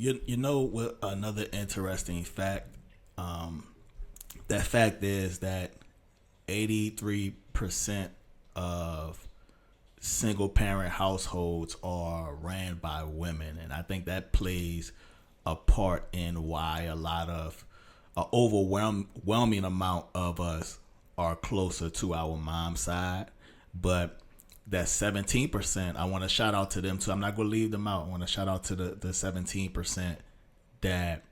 You know what? Another interesting fact. Um, that fact is that 83% of single parent households are ran by women, and I think that plays a part in why a lot of overwhelming amount of us are closer to our mom's side. But that 17%, I want to shout out to them too. I'm not going to leave them out. I want to shout out to the 17% that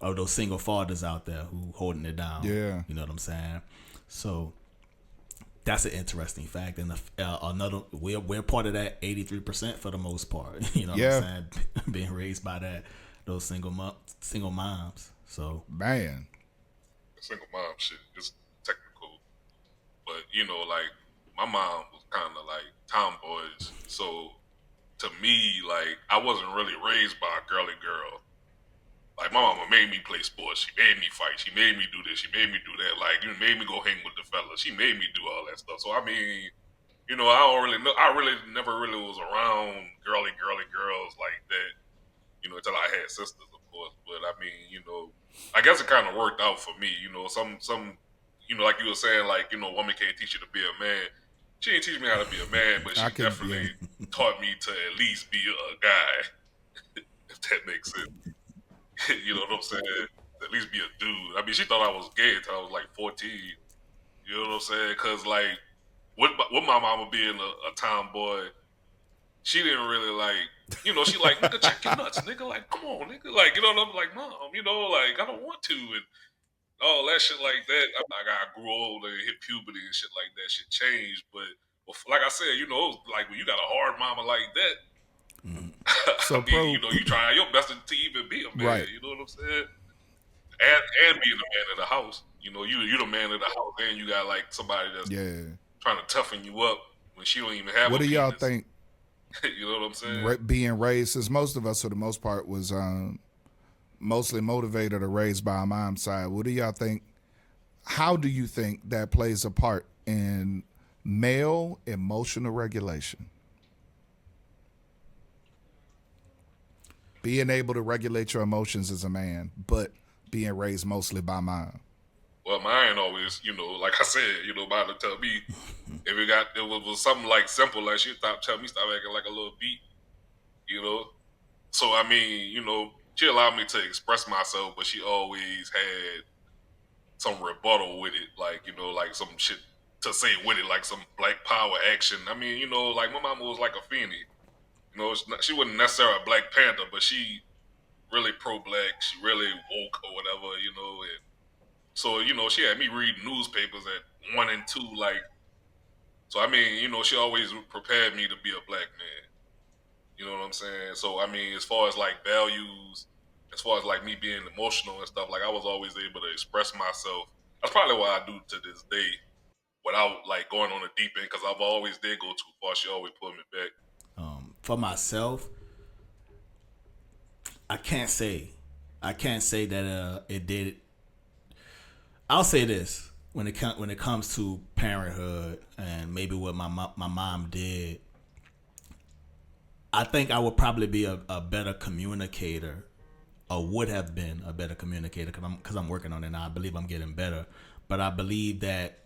of those single fathers out there who holding it down. Yeah. You know what I'm saying? So that's an interesting fact. And another, we're part of that 83% for the most part. You know what I'm saying? Being raised by those single moms. So man, The single mom shit is technical, but like my mom was kind of like tomboys, so to me, like I wasn't really raised by a girly girl. Like my mama made me play sports. She made me fight. She made me do this. She made me do that. Like you made me go hang with the fellas. She made me do all that stuff. So I mean, I don't really know. I really never really was around girly girls like that. Until I had sisters, of course. But I mean, I guess it kind of worked out for me. Some, like you were saying, like woman can't teach you to be a man. She didn't teach me how to be a man, but she definitely taught me to at least be a guy, if that makes sense. You know what I'm saying? At least be a dude. I mean, she thought I was gay until I was like 14. You know what I'm saying? Because, like, with my mama being a tomboy, she didn't really like, she like, nigga, check your nuts, nigga. Like, come on, nigga. Like, I'm like, mom, like, I don't want to. And all that shit like that. Like, I grew older and hit puberty and shit like that. Shit changed. But like I said, it was like when you got a hard mama like that, so I mean, you try your best to even be a man. Right. You know what I'm saying? And being the man of the house. You the man of the house, and you got like somebody that's trying to toughen you up when she don't even have. What do y'all think? You know what I'm saying? Being raised, since most of us, for the most part, was mostly motivated or raised by our mom's side. What do y'all think? How do you think that plays a part in male emotional regulation? Being able to regulate your emotions as a man, but being raised mostly by mom. Well, mine always, like I said, mine would tell me if it was something like simple, like she tell me stop acting like a little beat, So I mean, she allowed me to express myself, but she always had some rebuttal with it, like like some shit to say with it, like some black power action. I mean, like my mama was like a Feeny. She wasn't necessarily a Black Panther, but she really pro-black. She really woke or whatever, And so, she had me reading newspapers at 1 and 2, like. So I mean, she always prepared me to be a black man. You know what I'm saying? So I mean, as far as like values, as far as like me being emotional and stuff, like I was always able to express myself. That's probably what I do to this day, without like going on a deep end, because I've always did go too far. She always pulled me back. For myself, I can't say that it did. I'll say this when it comes to parenthood and maybe what my mom did. I think I would probably be a better communicator, or would have been a better communicator, because I'm working on it now. I believe I'm getting better, but I believe that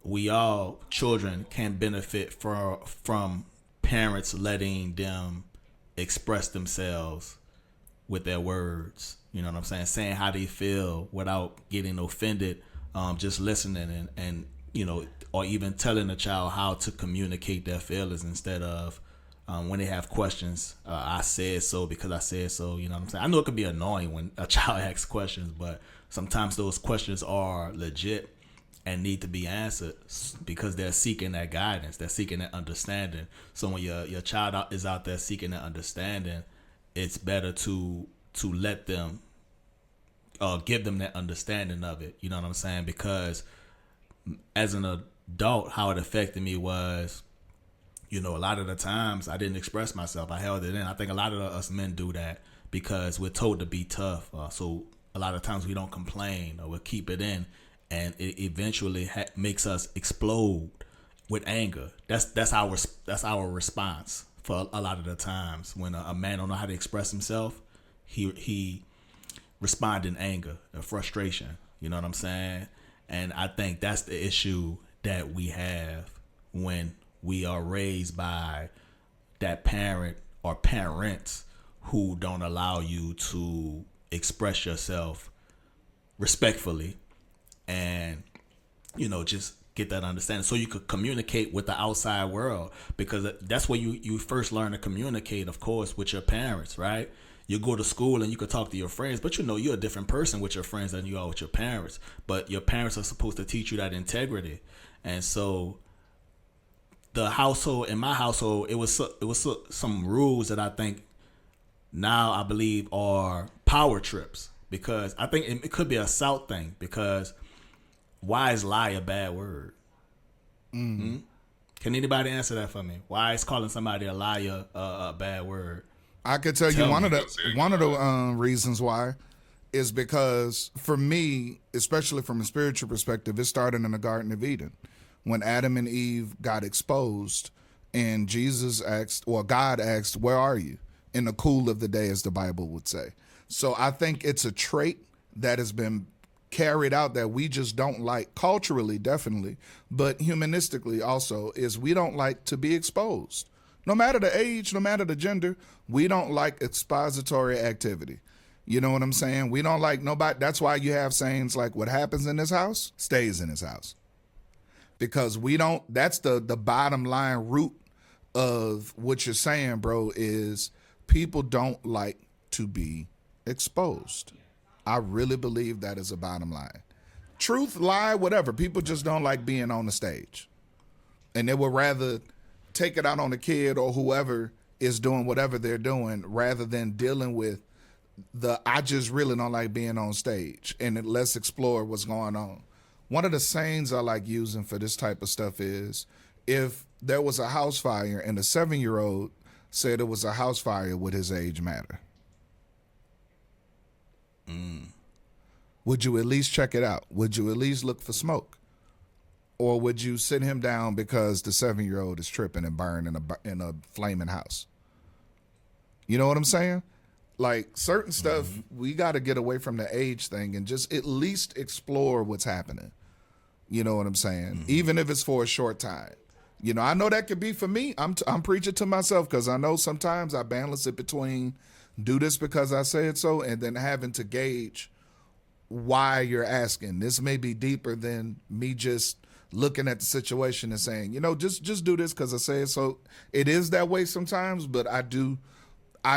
we all children can benefit from parents letting them express themselves with their words. You know what I'm saying? Saying how they feel without getting offended. Just listening and or even telling a child how to communicate their feelings instead of when they have questions. I said so because I said so. You know what I'm saying? I know it could be annoying when a child asks questions, but sometimes those questions are legit and need to be answered because they're seeking that guidance. They're seeking that understanding. So when your child is out there seeking that understanding, it's better to let them give them that understanding of it. You know what I'm saying? Because as an adult, how it affected me was, a lot of the times I didn't express myself. I held it in. I think a lot of us men do that because we're told to be tough. So a lot of times we don't complain or we'll keep it in, and it eventually makes us explode with anger. That's our response for a lot of the times when a man don't know how to express himself. he responded in anger and frustration. You know what I'm saying? And I think that's the issue that we have when we are raised by that parent or parents who don't allow you to express yourself respectfully and, you know, just get that understanding so you could communicate with the outside world, because that's where you first learn to communicate, of course, with your parents, right? You go to school and you could talk to your friends, but you know you're a different person with your friends than you are with your parents. But your parents are supposed to teach you that integrity. And so the household, in my household, it was some rules that I think now I believe are power trips, because I think it could be a South thing, because why is lie a bad word? Mm-hmm. Can anybody answer that for me? Why is calling somebody a liar a bad word? I could tell you one of the reasons why is because, for me, especially from a spiritual perspective, it started in the Garden of Eden when Adam and Eve got exposed, and God asked, "Where are you?" in the cool of the day, as the Bible would say. So I think it's a trait that has been carried out that we just don't like, culturally, definitely, but humanistically also, is we don't like to be exposed. No matter the age, no matter the gender, we don't like expository activity. You know what I'm saying? We don't like nobody. That's why you have sayings like, what happens in this house stays in this house. Because we don't, that's the bottom line root of what you're saying, bro, is people don't like to be exposed. I really believe that is a bottom line. Truth, lie, whatever. People just don't like being on the stage. And they would rather take it out on the kid or whoever is doing whatever they're doing, rather than dealing with I just really don't like being on stage, and let's explore what's going on. One of the sayings I like using for this type of stuff is, if there was a house fire and a 7-year-old said it was a house fire, would his age matter? Would you at least check it out? Would you at least look for smoke? Or would you sit him down because the 7-year-old is tripping and burned in a flaming house? You know what I'm saying? Like, certain stuff, we got to get away from the age thing and just at least explore what's happening. You know what I'm saying? Even if it's for a short time. You know, I know that could be for me. I'm preaching to myself, because I know sometimes I balance it between do this because I said so, and then having to gauge why you're asking. This may be deeper than me just looking at the situation and saying, you know, just do this because I say it. So it is that way sometimes, but I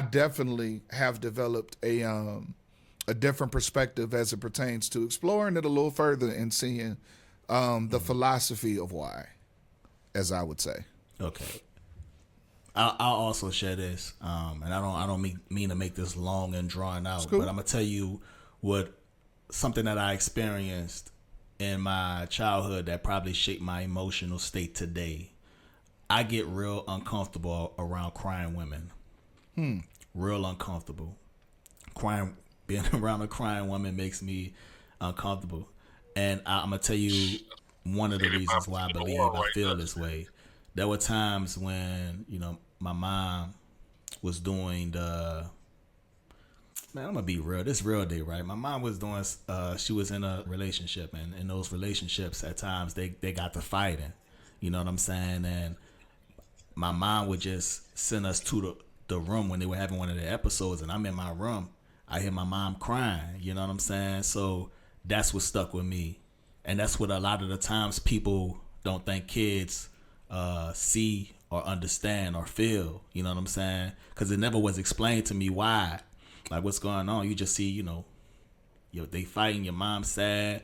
definitely have developed a different perspective as it pertains to exploring it a little further and seeing the philosophy of why, as I would say. Okay. I'll also share this, and I don't mean to make this long and drawn out, cool. but I'm gonna tell you something that I experienced in my childhood that probably shaped my emotional state today. I get real uncomfortable around crying women. Real uncomfortable. Being around a crying woman makes me uncomfortable, and I'm gonna tell you one of the reasons why I believe I feel this way. There were times when, you know, my mom was doing I'm gonna be real. This real day, right? My mom was doing. She was in a relationship, and in those relationships, at times they got to fighting. You know what I'm saying? And my mom would just send us to the room when they were having one of the episodes, and I'm in my room. I hear my mom crying. You know what I'm saying? So that's what stuck with me, and that's what a lot of the times people don't think kids see or understand or feel. You know what I'm saying? Because it never was explained to me why. Like, what's going on? You just see, you know, they fighting, your mom's sad,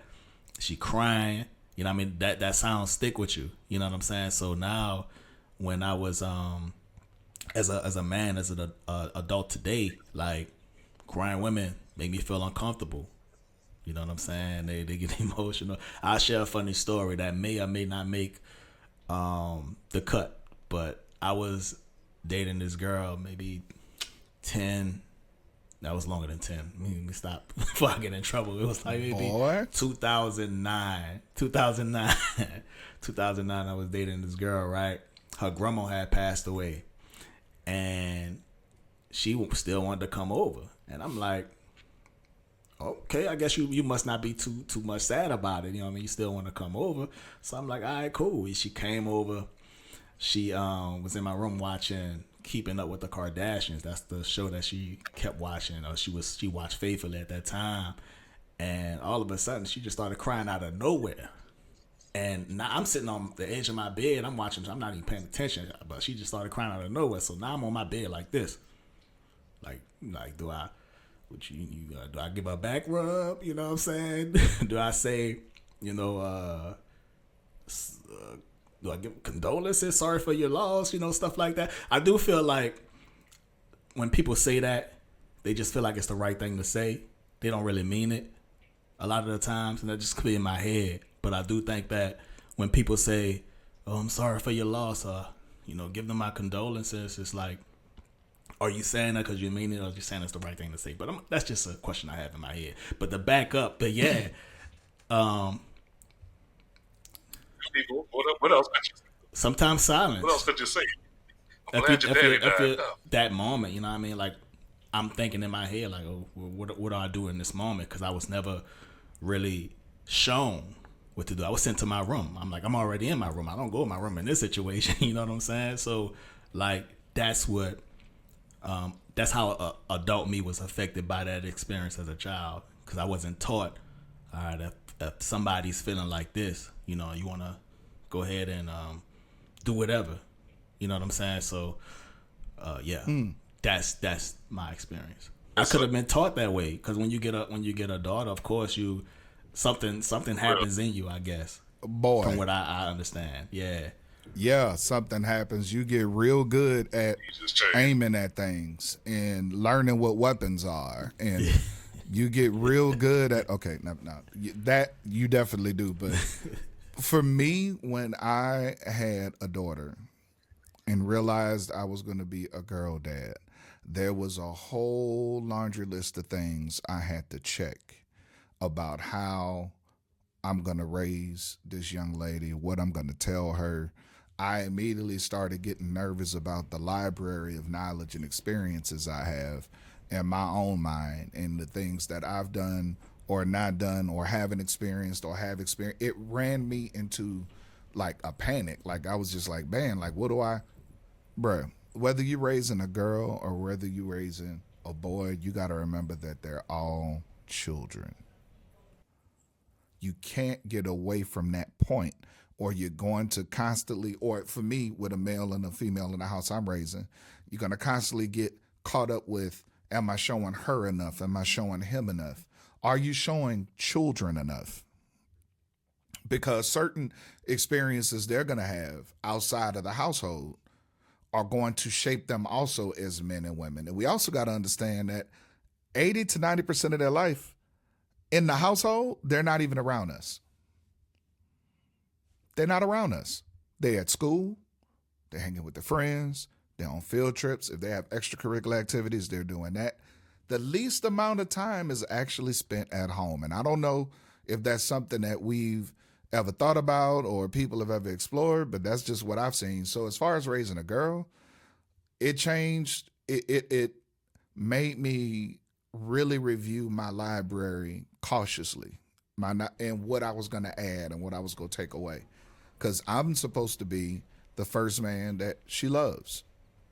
she crying. You know what I mean? That sounds stick with you. You know what I'm saying? So now, when I was as a man, as an adult today, like, crying women make me feel uncomfortable. You know what I'm saying? They get emotional. I'll share a funny story that may or may not make the cut, but I was dating this girl maybe 10. That was longer than 10. Let me stop before I get in trouble. It was like maybe 2009. 2009, I was dating this girl, right? Her grandma had passed away. And she still wanted to come over, and I'm like, okay, I guess you must not be too much sad about it. You know what I mean? You still want to come over. So I'm like, all right, cool. She came over. She was in my room watching Keeping Up with the Kardashians. That's the show that she kept watching. Or she watched faithfully at that time. And all of a sudden, she just started crying out of nowhere. And now I'm sitting on the edge of my bed. I'm watching. I'm not even paying attention. But she just started crying out of nowhere. So now I'm on my bed like this. Like do I? Do I give a back rub? You know what I'm saying? Do I say, do I give condolences? Sorry for your loss? Stuff like that. I do feel like when people say that, they just feel like it's the right thing to say. They don't really mean it a lot of the times, and that just could be in my head. But I do think that when people say, "Oh, I'm sorry for your loss," give them my condolences, it's like, are you saying that because you mean it, or are you saying it's the right thing to say? But that's just a question I have in my head. But to back up, but yeah. What else could you say? Sometimes silence. What else could you say? I'm glad your daddy died. That moment, you know what I mean? Like, I'm thinking in my head, like, oh, what do I do in this moment? Because I was never really shown what to do. I was sent to my room. I'm like, I'm already in my room. I don't go in my room in this situation. You know what I'm saying? So, like, that's how adult me was affected by that experience as a child, because I wasn't taught, all right, if somebody's feeling like this, you want to go ahead and do whatever. You know what I'm saying? So, yeah, that's my experience. I could have been taught that way, because when you get a daughter, of course something happens in you, I guess. Boy, from what I understand, yeah. Yeah, something happens. You get real good at aiming at things and learning what weapons are, and you get real good at. Okay, no, that you definitely do. But for me, when I had a daughter and realized I was going to be a girl dad, there was a whole laundry list of things I had to check about how I'm going to raise this young lady, what I'm going to tell her. I immediately started getting nervous about the library of knowledge and experiences I have in my own mind, and the things that I've done or not done or haven't experienced or have experienced. It ran me into like a panic. Like, I was just like, man, like, what do I, bruh, whether you're raising a girl or whether you're raising a boy, you got to remember that they're all children. You can't get away from that point, or you're going to constantly, or for me, with a male and a female in the house I'm raising, you're going to constantly get caught up with, am I showing her enough? Am I showing him enough? Are you showing children enough? Because certain experiences they're going to have outside of the household are going to shape them also as men and women. And we also got to understand that 80 to 90% of their life in the household, they're not even around us. They're not around us. They're at school. They're hanging with their friends. They're on field trips. If they have extracurricular activities, they're doing that. The least amount of time is actually spent at home. And I don't know if that's something that we've ever thought about or people have ever explored, but that's just what I've seen. So as far as raising a girl, it changed. It made me really review my library cautiously, and what I was going to add and what I was going to take away. Because I'm supposed to be the first man that she loves.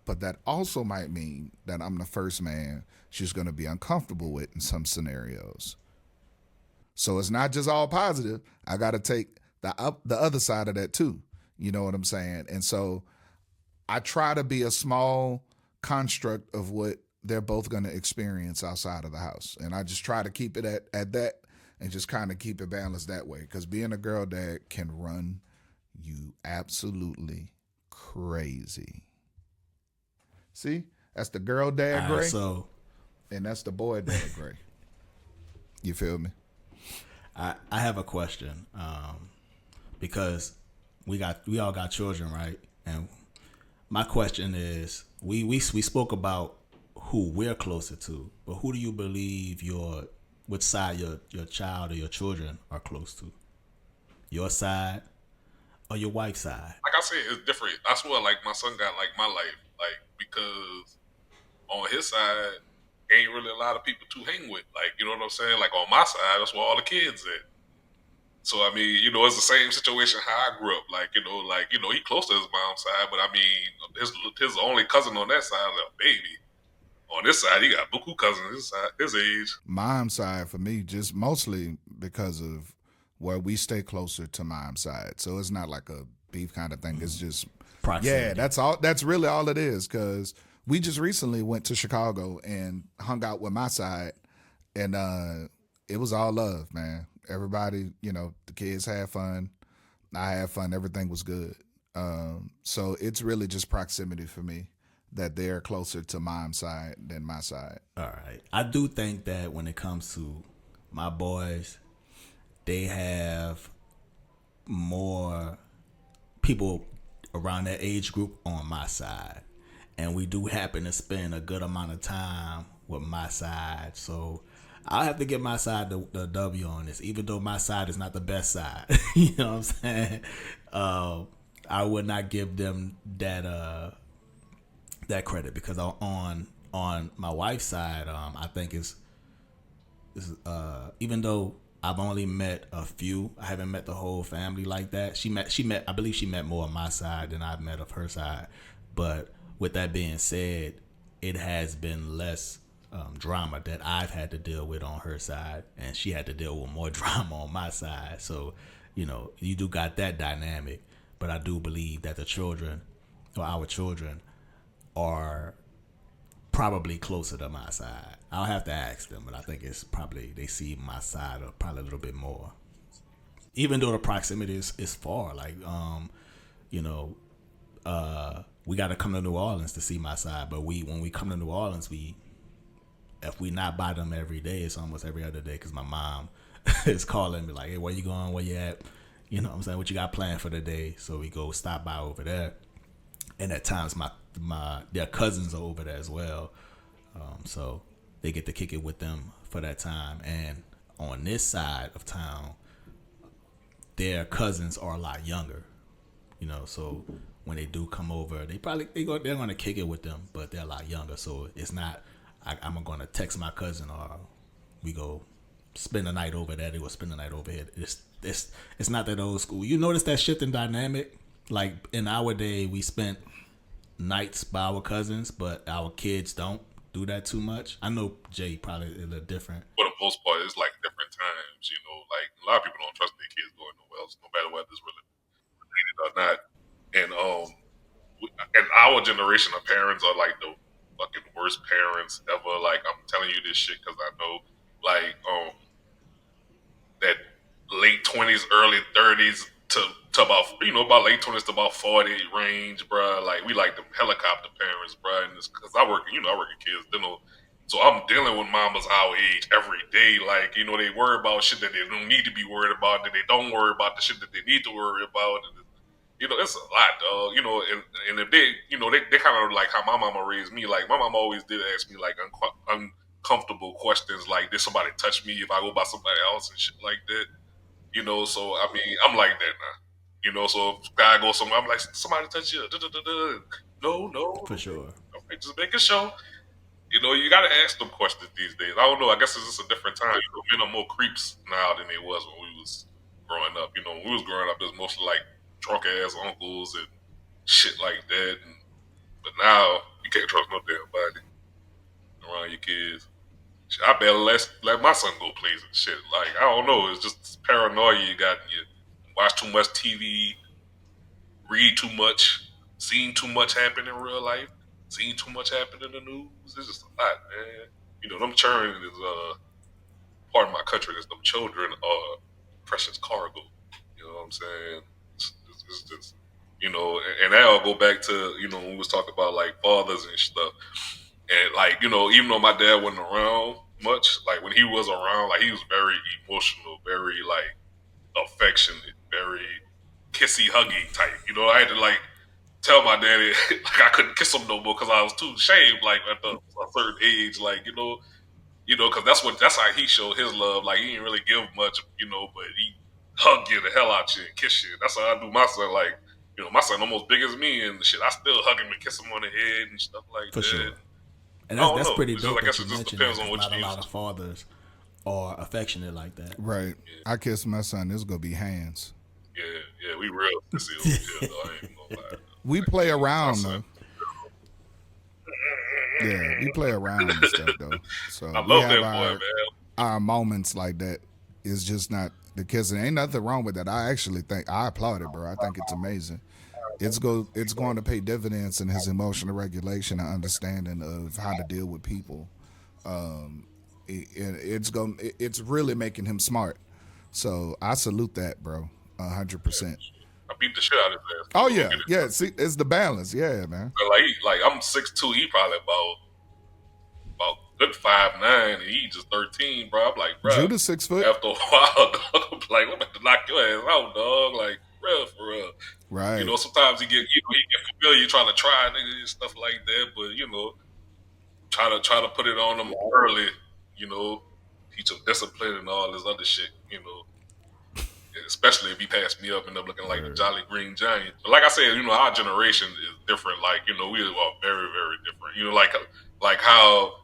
But that also might mean that I'm the first man she's going to be uncomfortable with in some scenarios. So it's not just all positive. I got to take the other side of that too. You know what I'm saying? And so I try to be a small construct of what they're both going to experience outside of the house. And I just try to keep it at that and just kind of keep it balanced that way. Because being a girl dad can run you absolutely crazy. See, that's the girl dad Gray, and that's the boy dad Gray. You feel me? I have a question, because we all got children, right? And my question is, we spoke about who we're closer to, but who do you believe which side your child or your children are close to? Your side or your wife's side? Like I said, it's different. I swear, like, my son got like my life, like, because on his side, ain't really a lot of people to hang with. Like, you know what I'm saying? Like on my side, that's where all the kids at. So I mean, it's the same situation how I grew up. Like, he close to his mom's side, but I mean, his only cousin on that side is a baby. On this side, he got buku cousins his age. Mom's side for me, just mostly because of where we stay closer to mom's side. So it's not like a beef kind of thing. It's just Proximity. yeah, that's all. That's really all it is. Because we just recently went to Chicago and hung out with my side, and it was all love, man. Everybody, the kids had fun. I had fun. Everything was good. So it's really just proximity for me that they're closer to mom's side than my side. All right. I do think that when it comes to my boys, they have more people around that age group on my side. And we do happen to spend a good amount of time with my side. So I'll have to give my side the W on this, even though my side is not the best side. You know what I'm saying? I would not give them that credit because on my wife's side, I think is even though I've only met a few, I haven't met the whole family like that. She met I believe she met more on my side than I've met of her side. But with that being said, it has been less drama that I've had to deal with on her side, and she had to deal with more drama on my side. So, you do got that dynamic. But I do believe that the children, or our children, are probably closer to my side. I'll have to ask them, but I think it's probably they see my side probably a little bit more. Even though the proximity is far, like we got to come to New Orleans to see my side. But when we come to New Orleans, if we not by them every day, it's almost every other day because my mom is calling me like, hey, where you going? Where you at? You know what I'm saying? What you got planned for the day? So we go stop by over there. And at times their cousins are over there as well. So they get to kick it with them for that time. And on this side of town, their cousins are a lot younger. So when they do come over, they're going to kick it with them, but they're a lot younger. So it's not I'm going to text my cousin or we go spend the night over there. They will spend the night over here. It's not that old school. You notice that shift in dynamic? Like in our day, we spent nights by our cousins, but our kids don't do that too much. I know Jay probably a little different. For the most part, it's like different times. Like a lot of people don't trust their kids going nowhere else, no matter whether it's related or not. And in our generation of parents are like the fucking worst parents ever. Like I'm telling you this shit because I know, like that late 20s, early 30s to about late 20s to about 40 range, bro. Like we like them helicopter parents, bro. And because I work in kids dental, so I'm dealing with mamas our age every day. Like they worry about shit that they don't need to be worried about, that they don't worry about the shit that they need to worry about. And, it's a lot, dog. And if they kind of like how my mama raised me. Like my mama always did ask me like uncomfortable questions, like did somebody touch me if I go by somebody else and shit like that. So I mean, I'm like that now. So if guy goes somewhere, I'm like, somebody touch you? No. For sure. Okay, just making sure. You got to ask them questions these days. I don't know. I guess it's just a different time. Men are more creeps now than they was when we was growing up. When we was growing up, it was mostly like drunk ass uncles and shit like that. But now you can't trust no damn body around your kids. I better let my son go plays and shit. Like I don't know, it's just paranoia you got. You watch too much TV, read too much, seen too much happen in real life, seen too much happen in the news. It's just a lot, man. Them children is part of my country. Is them children are precious cargo. You know what I'm saying? It's just and that'll go back to when we was talking about like fathers and stuff. And like, even though my dad wasn't around much, like when he was around, like he was very emotional, very like affectionate, very kissy huggy type. I had to like tell my daddy like I couldn't kiss him no more because I was too ashamed. Like at a certain age, like because that's how he showed his love. Like he didn't really give much, but he hugged you the hell out you and kiss you. That's how I do my son. Like my son almost big as me and shit. I still hug him and kiss him on the head and stuff like For that. sure. And I don't that's know. pretty It's just, dope I guess that it you just mentioned depends that, on 'cause what not you a lot use. of fathers are affectionate like that. Right. I kissed my son. This gonna be hands. Yeah, we real sissy over here, though. I ain't gonna lie. We Like, play my around son. though. Yeah, we play around and stuff though. So I we love have that boy, man. our moments like that. It's just not the kissing. Ain't nothing wrong with that. I actually think I applaud it, bro. I think it's amazing. It's going to pay dividends in his emotional regulation and understanding of how to deal with people. It's really making him smart. So I salute that, bro. 100%. I beat the shit out of his ass. Oh Don't yeah, get it yeah. twisted. See, it's the balance. Yeah, man. But like I'm 6'2", he probably about good 5'9", and he just 13, bro. I'm like, bro. Judah 6 foot. After a while, dog, I'm like, I'm about to knock your ass out, dog. Like, real for real. Right. You know, sometimes he get familiar, trying to try niggas and stuff like that, but you know, try to put it on them early. You know, teach them discipline and all this other shit. You know. Especially if he passed me up and end up looking like the Jolly Green Giant. But like I said, you know, our generation is different. Like, you know, we are very, very different. You know, like how,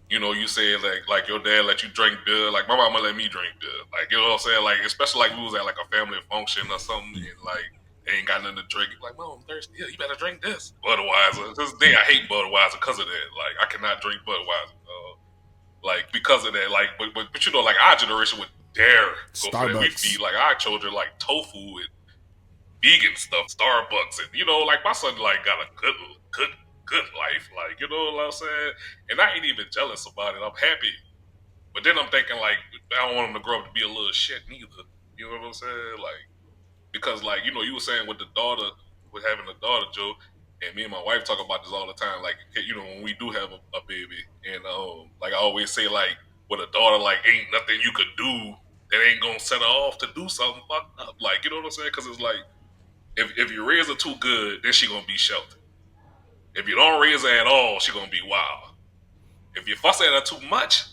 you know, you said like your dad let you drink beer. Like my mama let me drink beer. Like, you know what I'm saying? Like, especially like we was at like a family function or something, and like they ain't got nothing to drink. Like, Mom, I'm thirsty. Yeah, you better drink this. Budweiser. This day I hate Budweiser because of that. Like, I cannot drink Budweiser. Like because of that. Like, but you know, like our generation would dare go for that. We Starbucks. feed like our children like tofu and vegan stuff, Starbucks, and you know, like my son like got a good life, like you know what I'm saying. And I ain't even jealous about it. I'm happy, but then I'm thinking like I don't want him to grow up to be a little shit neither. You know what I'm saying? Like because like you know you were saying with with having a daughter, Joe. And me and my wife talk about this all the time. Like, you know, when we do have a baby, and like I always say, like with a daughter, like ain't nothing you could do that ain't gonna set her off to do something fucked up. Like, you know what I'm saying? Because it's like if you raise her too good, then she gonna be sheltered. If you don't raise her at all, she gonna be wild. If you fuss at her too much,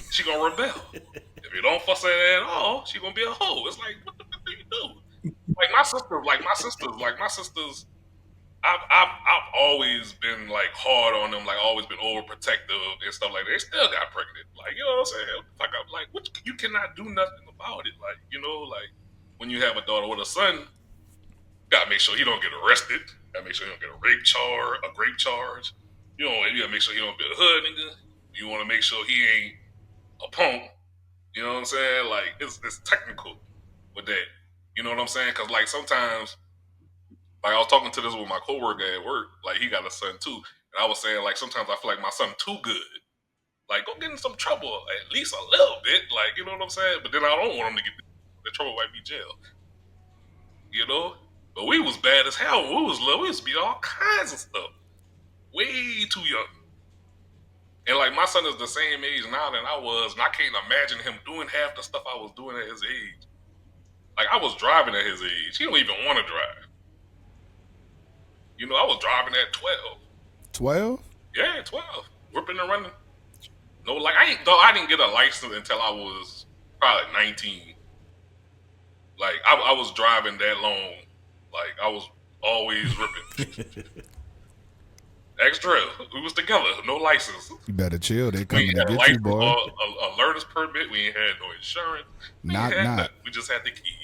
she gonna rebel. If you don't fuss at her at all, she gonna be a hoe. It's like, what the fuck do you do? Like my sisters. I've always been like hard on them, like always been overprotective and stuff like that. They still got pregnant, like you know what I'm saying? Like I'm like, what you cannot do nothing about it, like you know, like when you have a daughter with a son, you gotta make sure he don't get arrested. Gotta make sure he don't get a grape charge. You know, you gotta make sure he don't be a hood nigga. You want to make sure he ain't a punk. You know what I'm saying? Like it's technical with that. You know what I'm saying? Because like sometimes. Like I was talking to this with my coworker at work, like he got a son too, and I was saying like sometimes I feel like my son too good. Like go get in some trouble at least a little bit, like you know what I'm saying. But then I don't want him to get in trouble, might be jail. You know, but we was bad as hell. When we was little. We used to be all kinds of stuff, way too young. And like my son is the same age now than I was, and I can't imagine him doing half the stuff I was doing at his age. Like I was driving at his age. He don't even want to drive. You know, I was driving at 12. 12? Yeah, 12. Whipping and running. No, like I didn't get a license until I was probably 19. Like I was driving that long. Like I was always ripping. Extra. We was together. No license. You better chill. They We coming ain't to had a get you, license, boy. a learner's permit. We ain't had no insurance. We ain't Not. had nothing. We just had the key.